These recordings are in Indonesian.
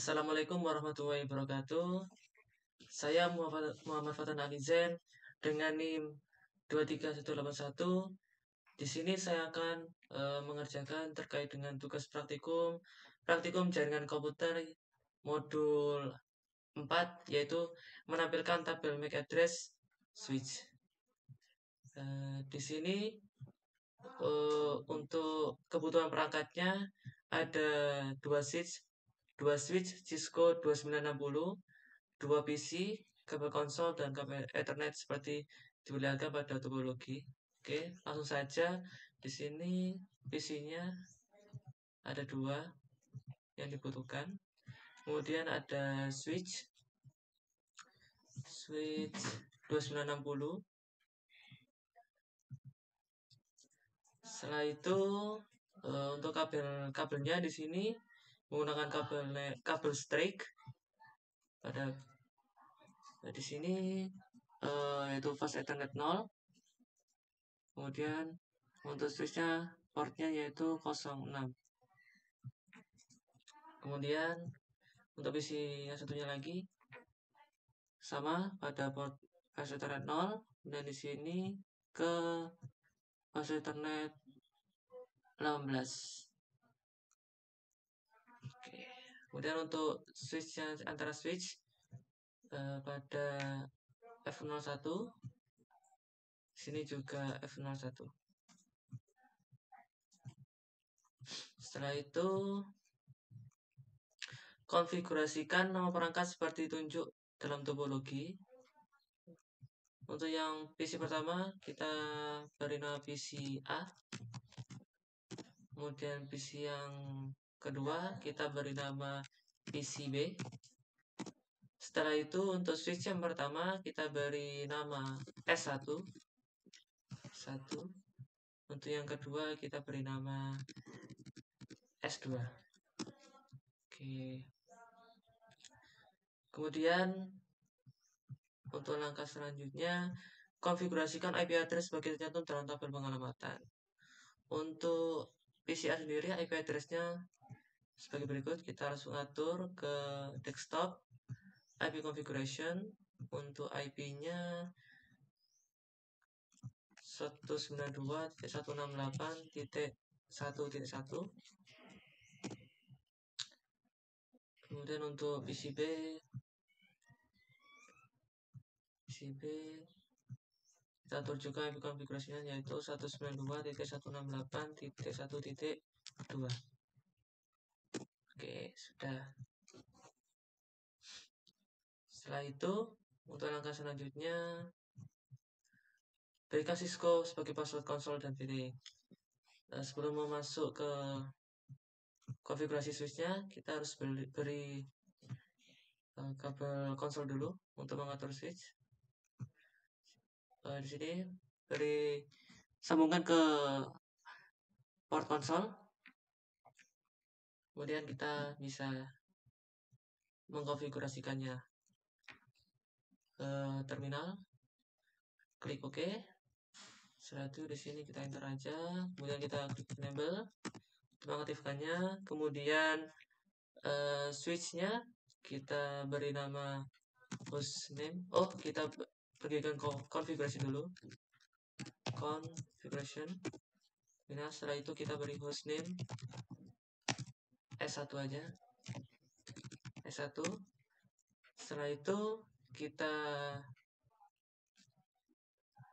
Assalamualaikum warahmatullahi wabarakatuh. Saya Muhammad Fatan Alizen dengan NIM 23181. Di sini saya akan mengerjakan terkait dengan tugas praktikum jaringan komputer modul 4, yaitu menampilkan tabel MAC address switch. Di sini untuk kebutuhan perangkatnya ada dua switch Cisco 2960, dua PC, kabel konsol, dan kabel Ethernet seperti diperlihatkan pada topologi. Oke, langsung saja. Di sini PC-nya ada dua yang dibutuhkan. Kemudian ada switch 2960. Setelah itu untuk kabelnya di sini menggunakan kabel strike. Di sini yaitu fast Ethernet 0. Kemudian untuk switchnya portnya yaitu 06. Kemudian untuk PC yang satunya lagi sama pada port fast Ethernet 0, dan di sini ke fast Ethernet 18. Oke. Kemudian untuk switchnya antara switch pada F01, sini juga F01. Setelah itu konfigurasikan nama perangkat seperti ditunjuk dalam topologi. Untuk yang PC pertama kita beri nama PC A. Kemudian PC yang kedua kita beri nama PC B. Setelah itu untuk switch yang pertama kita beri nama S1. Untuk yang kedua kita beri nama S2. Oke. Kemudian untuk langkah selanjutnya, konfigurasikan IP address sebagai tercantum dalam tabel pengalamatan. Untuk PCA sendiri IP address-nya sebagai berikut. Kita langsung atur ke desktop, IP configuration. Untuk IP-nya 192.168.1.1. Kemudian untuk PCB kita atur juga IP konfigurasinya yaitu 192.168.1.2. Oke, sudah. Setelah itu untuk langkah selanjutnya berikan Cisco sebagai password konsol dan PD. Sebelum masuk ke konfigurasi switchnya, kita harus beri kabel konsol dulu untuk mengatur switch. Di sini sambungkan ke port konsol. Kemudian kita bisa mengkonfigurasikannya ke terminal. Klik OK. Setelah itu di sini kita enter aja. Kemudian kita klik enable untuk mengaktifkannya. Kemudian switchnya kita beri nama hostname. Kita pergi ke konfigurasi dulu. Configuration. Nah, setelah itu kita beri hostname S1 aja. S1. Setelah itu kita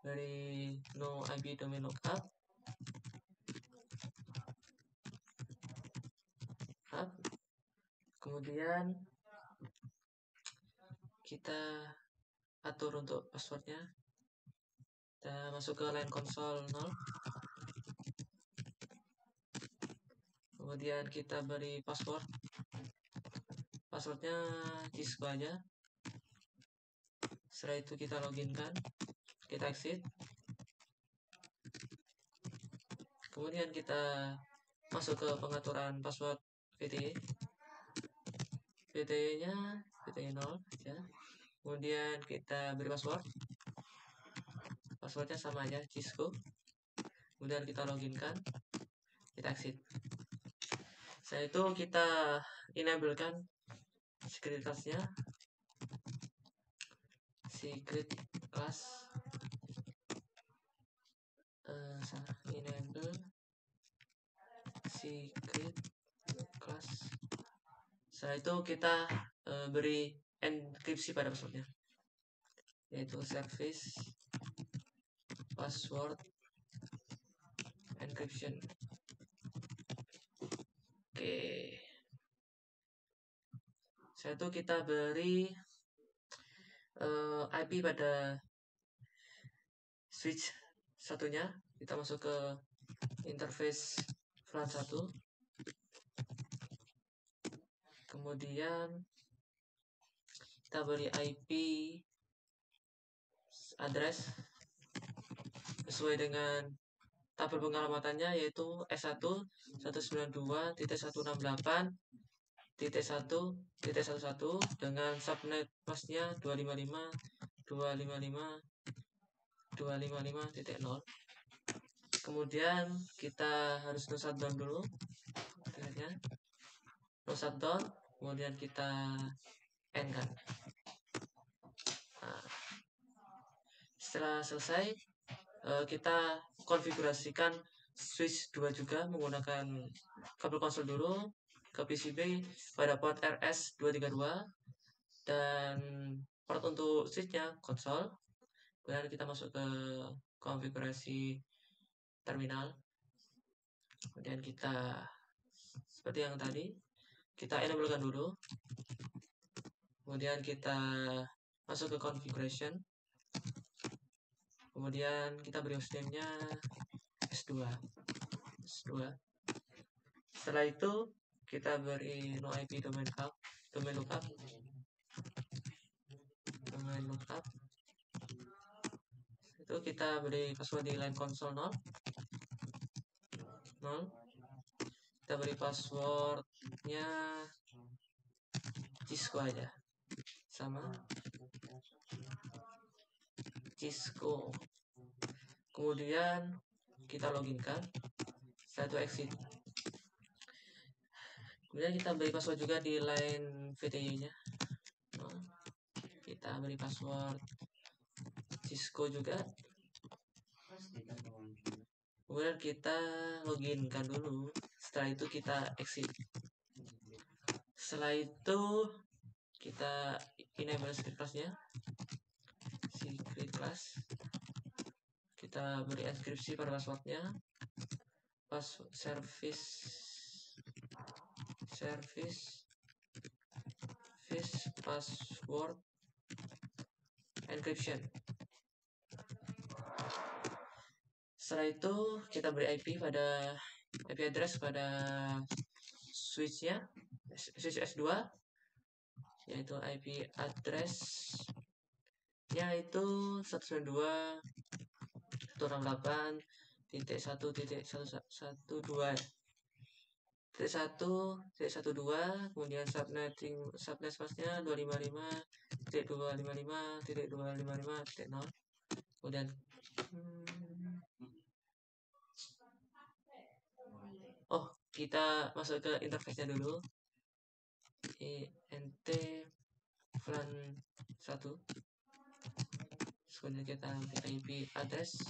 beri no IP domain lookup. Kemudian kita atur untuk passwordnya. Kita masuk ke line console 0. Kemudian kita beri passwordnya Cisco aja. Setelah itu kita login kan, kita exit. Kemudian kita masuk ke pengaturan password VTE. VTE-nya VTE 0 aja. Kemudian kita beri passwordnya sama aja Cisco. Kemudian kita login kan, kita exit. Setelah itu kita enable kan secret class-nya secret class enable secret class. Setelah itu kita beri enkripsi pada passwordnya, yaitu service password encryption. Oke, setelah itu kita beri IP pada switch satunya. Kita masuk ke interface VLAN 1, kemudian kita beri IP address sesuai dengan tabel pengalamannya, yaitu S1 192.168.1.11 dengan subnet masknya 255.255.255.0. Kemudian kita harus no shutdown dulu, no shutdown, kemudian kita end kan. Nah, setelah selesai, kita konfigurasikan switch 2 juga menggunakan kabel konsol dulu ke PCB pada port RS232 dan port untuk switchnya konsol. Kemudian kita masuk ke konfigurasi terminal. Kemudian kita seperti yang tadi, kita enablekan dulu. Kemudian kita masuk ke configuration. Kemudian kita beri hostname-nya S2. Setelah itu kita beri no IP domain lookup. Itu kita beri password di line console 0. Kita beri passwordnya Cisco aja, sama Cisco. Kemudian kita login kan. Setelah itu exit. Kemudian kita beri password juga di line VTY-nya. Kita beri password Cisco juga. Kemudian kita login kan dulu. Setelah itu kita exit. Setelah itu kita enable secret class-nya, secret class. Kita beri enkripsi pada passwordnya, service password encryption. Setelah itu kita beri IP address pada switch S2, yaitu IP address-nya itu 192.168.1.112. 1.12, kemudian subnet masknya 255.255.255.0. Kemudian kita masuk ke interface-nya dulu, int VLAN 1. Kemudian kita IP address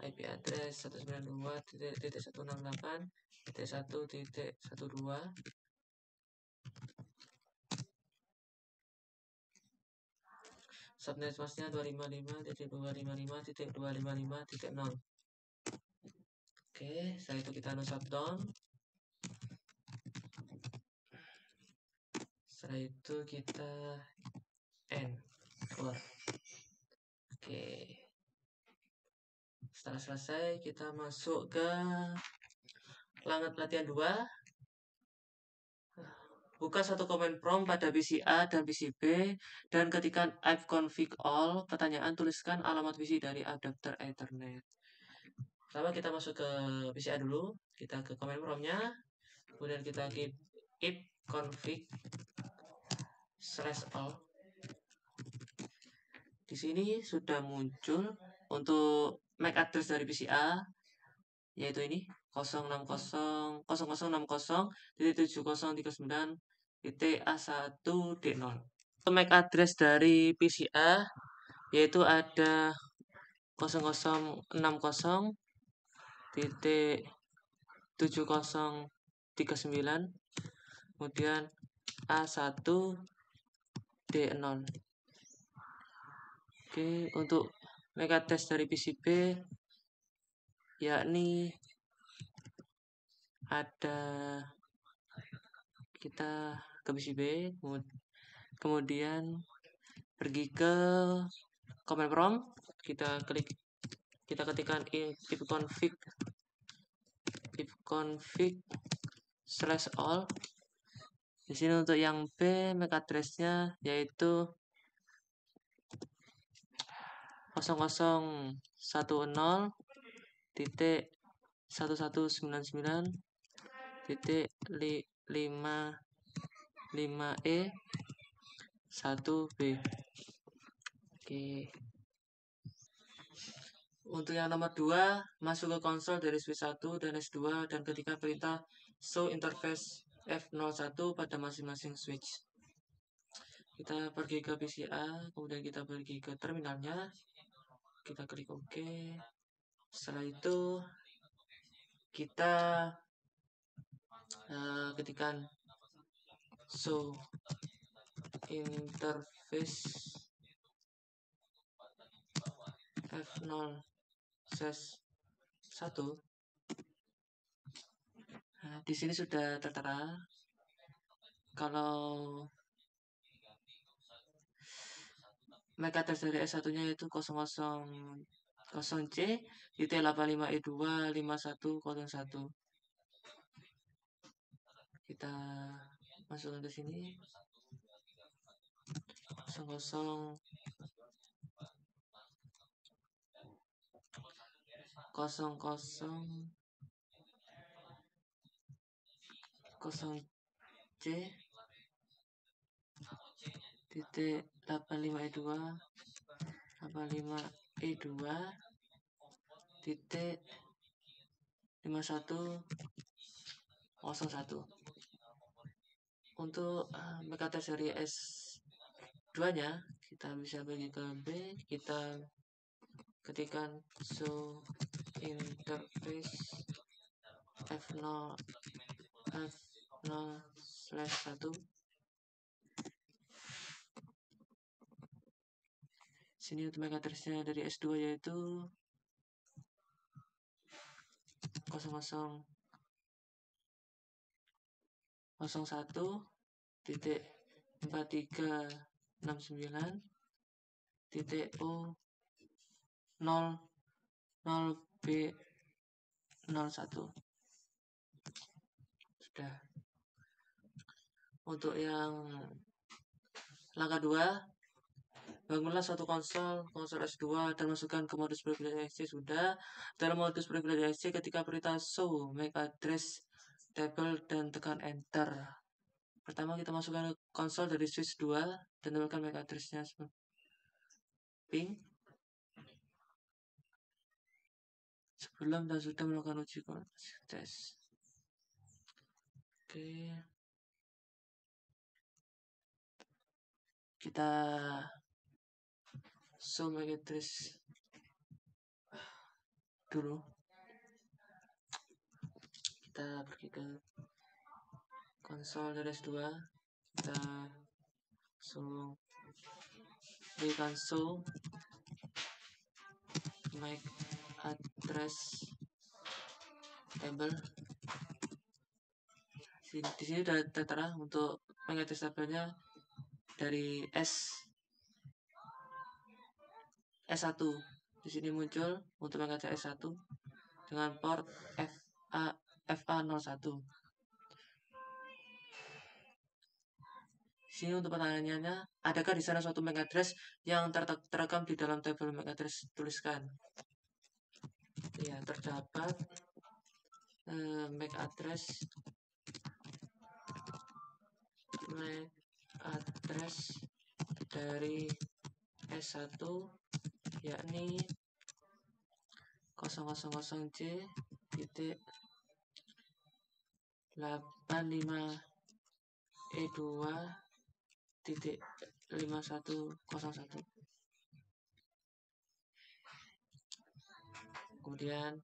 192.168.1.12. Subnet masknya 255.255.255.0. Oke, setelah itu kita no shutdown. Setelah itu kita end. Keluar. Oke. Setelah selesai, kita masuk ke pelatihan 2. Buka satu command prompt pada PC A dan PC B dan ketikkan ifconfig all. Pertanyaan, tuliskan alamat PC dari adapter Ethernet. Pertama kita masuk ke PC A dulu. Kita ke command prompt-nya. Kemudian kita keep ifconfig /all. Di sini sudah muncul untuk MAC address dari PC A, yaitu ini 060.060.7039.0 titik A1D0. MAC address dari PCA yaitu ada 0060 titik 7039, kemudian A1D0. Oke, untuk MAC address dari PCB yakni ada, kita ke PCB, kemudian pergi ke command prompt, kita ketikkan ipconfig/all. Di sini untuk yang B MAC address-nya yaitu 0010 titik 1199 titik 55E 1B. Oke. Untuk yang nomor 2, masuk ke konsol dari switch 1 dan S2 dan ketika perintah show interface F01 pada masing-masing switch. Kita pergi ke PCA, kemudian kita pergi ke terminalnya, kita klik OK. Setelah itu kita ketikkan show interface F01. Di sini sudah tertera kalau MAC address dari S1-nya yaitu 000C titik 85E2 5101. Kita masukkan ke sini 00 C titik 85E2 titik 5101. Untuk MAC address dari S2 nya kita bisa pergi ke B, kita ketikkan show interface F0/1. Sini untuk MAC address-nya dari S2 yaitu 0001 titik 4369 titik O00B01. Sudah. Untuk yang langkah 2, bangunlah suatu konsol S2 dan masukkan ke modus privilege SC. Sudah. Dalam modus privilege SC, ketika perintah show MAC address table dan tekan enter. Pertama kita masukkan ke konsol dari switch 2 dan tekan MAC address-nya ping. Sebelum dan sudah melakukan uji tes. Oke. Kita show MAC address dulu. Kita pergi ke konsol dari S2, kita berikan show MAC address table. Di sini sudah tertera untuk MAC address table-nya dari S1. Di sini muncul untuk MAC address S1 dengan port FA01. Sini untuk pertanyaannya, adakah di sana suatu MAC address yang terekam di dalam tabel MAC address? Tuliskan. Ya, terdapat MAC address dari S1 yakni 000C titik 85 E2.5101. Kemudian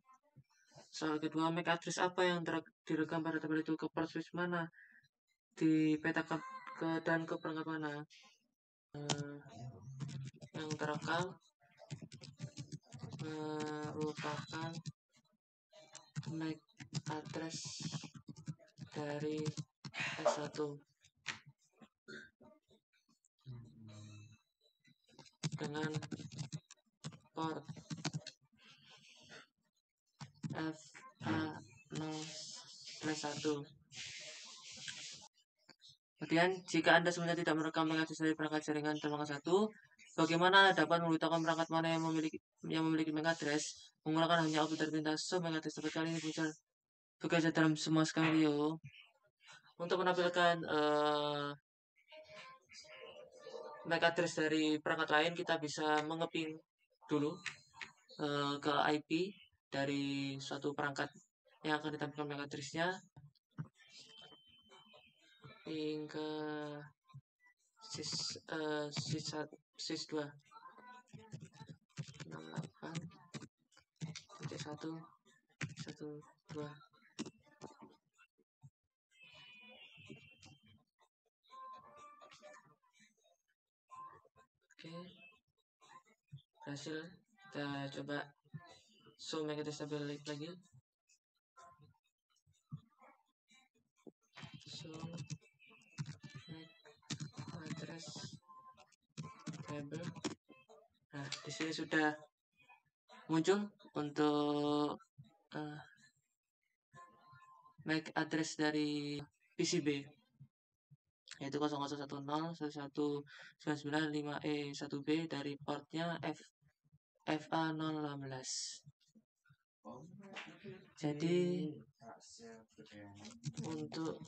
soal kedua, MAC address apa yang direkam pada tabel itu, ke port switch mana, dipetakan dan ke perangkat mana. Yang terekam merupakan MAC address dari S1 dengan port FA0/1. Kemudian, jika Anda sebenarnya tidak merekam MAC address dari perangkat jaringan termangkat 1, bagaimana dapat memberitahukan perangkat mana yang memiliki MAC address? Menggunakan hanya output dari perintah show MAC address. Seperti kali ini bekerja dalam semua skenario. Untuk menampilkan MAC address dari perangkat lain, kita bisa mengeping dulu ke IP dari suatu perangkat yang akan ditampilkan MAC address-nya, ping ke sys 2 68.1.1.2. Oke, berhasil. Kita coba show MAC address tabel lagi. Show MAC address table. Nah, di sini sudah muncul untuk MAC address dari PCB, yaitu 0010.11.995E1B dari portnya FA016. Jadi untuk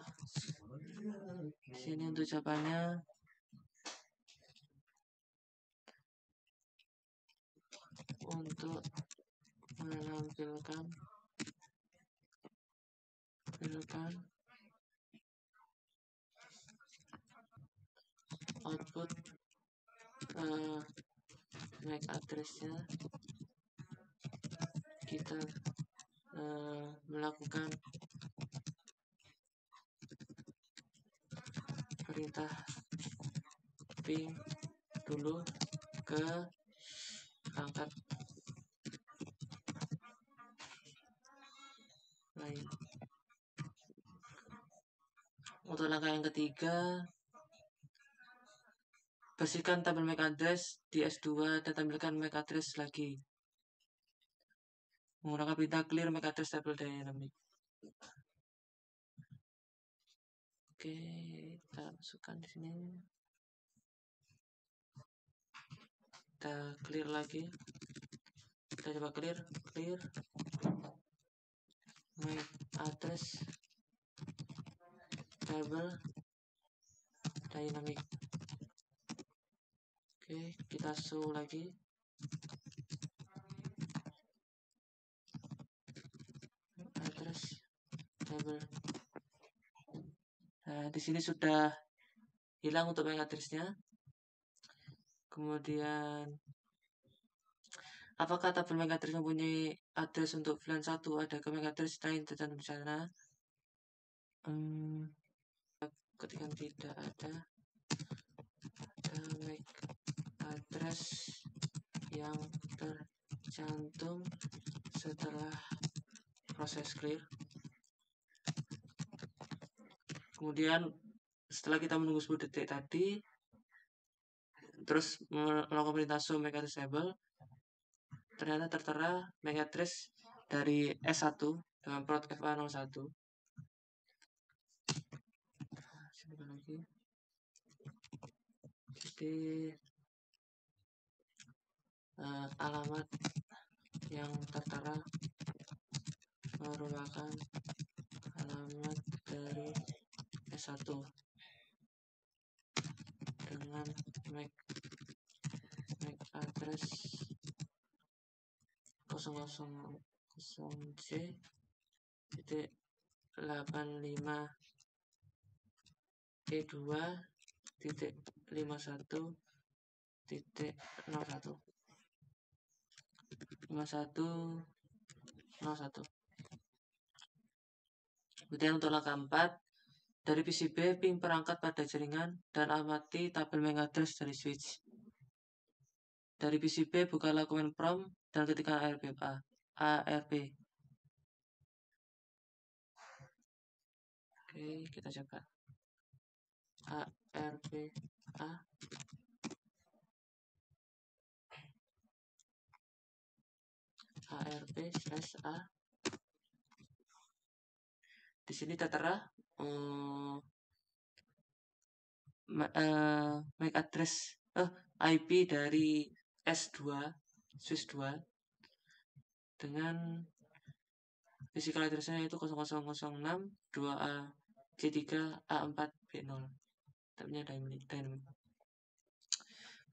sini untuk jawabannya untuk menampilkan output MAC address-nya, kita melakukan perintah ping dulu ke perangkat lain. Untuk langkah yang ketiga, bersihkan tabel MAC address di S2 dan tampilkan MAC address lagi menggunakan perintah clear MAC address table dynamic. Oke, kita masukkan di sini. Kita clear lagi. Kita coba clear MAC address table dynamic. Oke, kita show lagi. Address table. Nah, di sini sudah hilang untuk MAC address-nya. Kemudian, apakah tabel MAC address mempunyai address untuk VLAN 1? Ada ke MAC address lain tercantum di sana? Ketika tidak ada MAC address yang tercantum setelah proses clear. Kemudian setelah kita menunggu 10 detik tadi, terus melakukan perintah show MAC address table, ternyata tertera MAC address dari S1 dengan port FA01. Lagi. Jadi alamat yang tertera merupakan alamat dari S1 dengan MAC address 000C 85 E2.51.01 5101. Kemudian untuk langkah 4, dari PCB ping perangkat pada jaringan dan amati tabel MAC address dari switch. Dari PCB bukalah command prompt dan ketikkan ARP. Oke, kita coba ARP ARP/A. Di sini tertera MAC address IP dari S2 switch 2 dengan physical address-nya yaitu 0006 2A G3 A4 B0. Tabnya dynamic.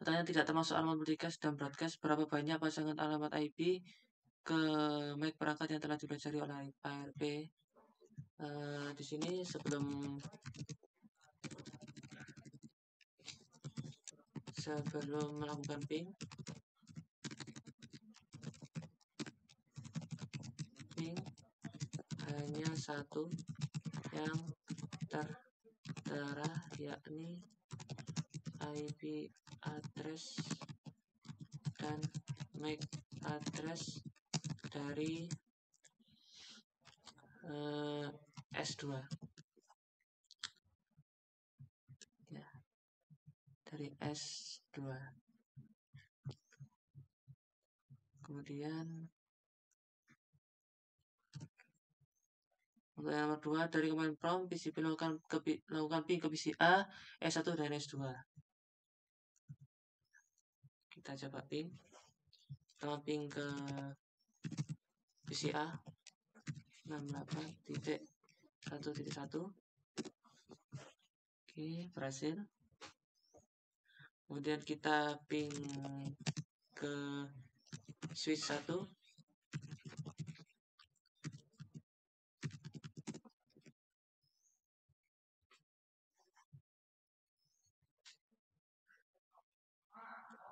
Pertanyaan tidak termasuk alamat multicast dan broadcast. Berapa banyak pasangan alamat IP ke MAC perangkat yang telah dipelajari oleh ARP? Di sini sebelum melakukan ping hanya satu yang tertera, yakni IP address dan MAC address dari S2 ya, dari S2. Kemudian untuk yang nomor 2, dari command prompt PCB lakukan ping ke PC A, S1 dan S2. Kita coba ping ke PC A 68.1.1. Oke, berhasil. Kemudian kita ping ke switch 1.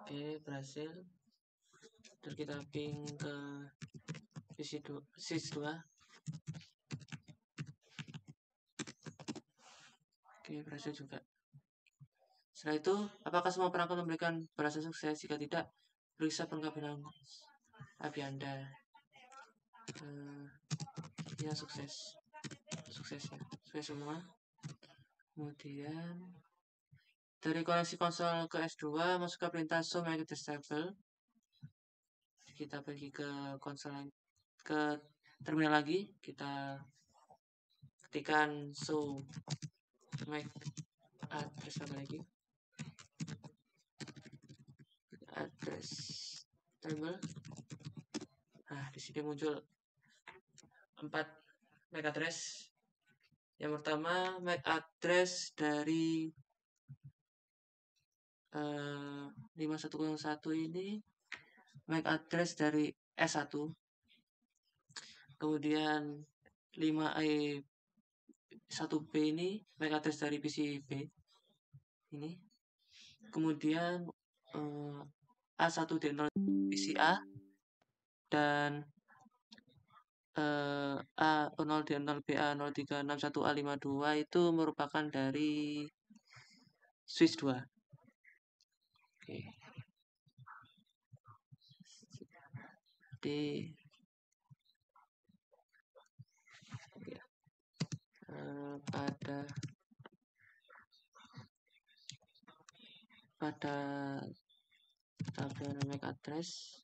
Oke, berhasil. Terus kita ping ke switch 2. Oke, berhasil juga. Setelah itu, apakah semua perangkat memberikan balasan sukses? Jika tidak, periksa pengkabinan IP Anda. Ya, sukses ya, sukses semua. Kemudian dari koneksi konsol ke S2, masuk ke perintah show MAC address table. Kita pergi ke konsol, ke terminal lagi, kita ketikkan show MAC address lagi, address table. Nah, di sini muncul 4 MAC address. Yang pertama, MAC address dari 5101 ini MAC address dari S1. Kemudian 5E1B ini MAC address dari PCB ini. Kemudian A1D0 PCA dan A0D0BA0361A52 itu merupakan dari switch 2. Oke. Jadi pada tabel MAC address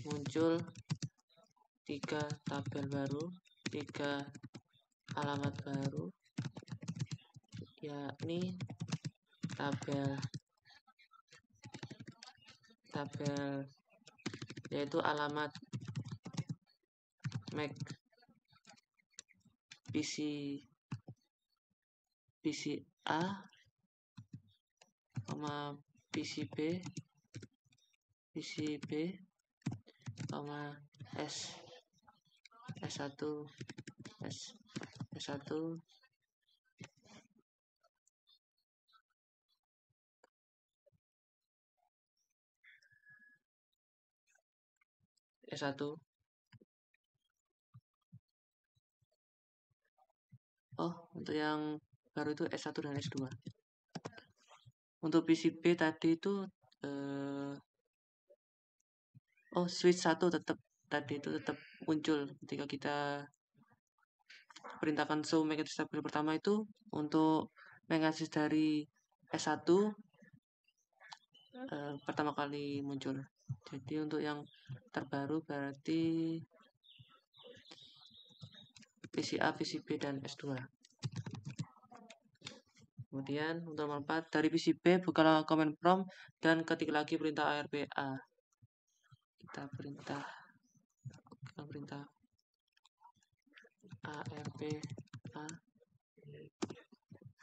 muncul 3 tabel baru, 3 alamat baru, yakni tabel yaitu alamat MAC PCA, PCB, S1, S1, S1. Oh, untuk yang baru itu S1 dan S2. Untuk PCB tadi itu switch 1 tadi itu tetap muncul ketika kita perintahkan show magnetic stabil pertama itu untuk magnetic dari S1 pertama kali muncul. Jadi untuk yang terbaru berarti PCA, PCB, dan S2. Kemudian untuk nomor 4, dari PCB bukalah command prompt dan ketik lagi perintah ARPA. Kita perintah ARPA.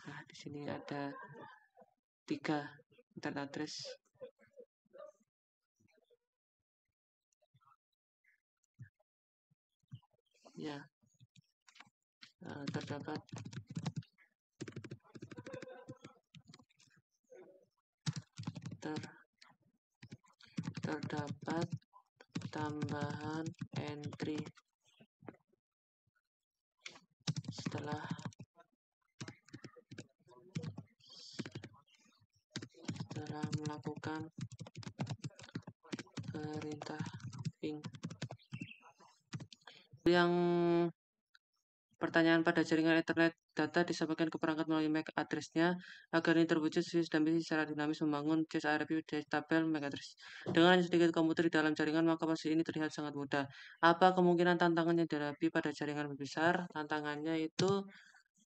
Nah, di sini ada 3 internet address. Ya, terdapat tambahan entry setelah melakukan perintah ping. Yang pertanyaan pada jaringan Ethernet, data disampaikan ke perangkat melalui MAC address-nya. Agar ini terwujud, switch dan PC secara dinamis membangun cache ARP dari tabel MAC address. Dengan hanya sedikit komputer di dalam jaringan, maka proses ini terlihat sangat mudah. Apa kemungkinan tantangan yang dihadapi pada jaringan besar? Tantangannya itu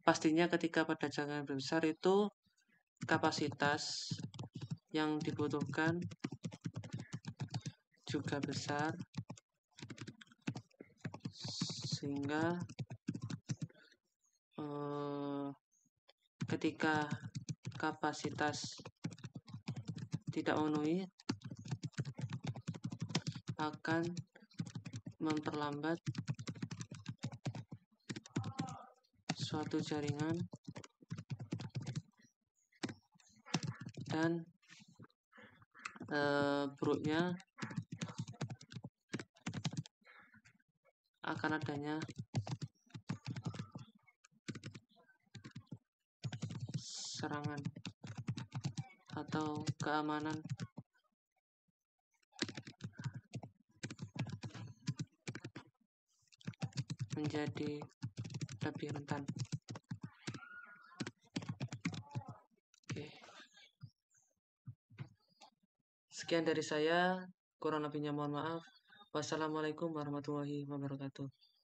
pastinya ketika pada jaringan besar itu kapasitas yang dibutuhkan juga besar, sehingga ketika kapasitas tidak memenuhi akan memperlambat suatu jaringan dan buruknya akan adanya serangan atau keamanan menjadi lebih rentan. Oke. Sekian dari saya, kurang lebihnya mohon maaf. Wassalamualaikum warahmatullahi wabarakatuh.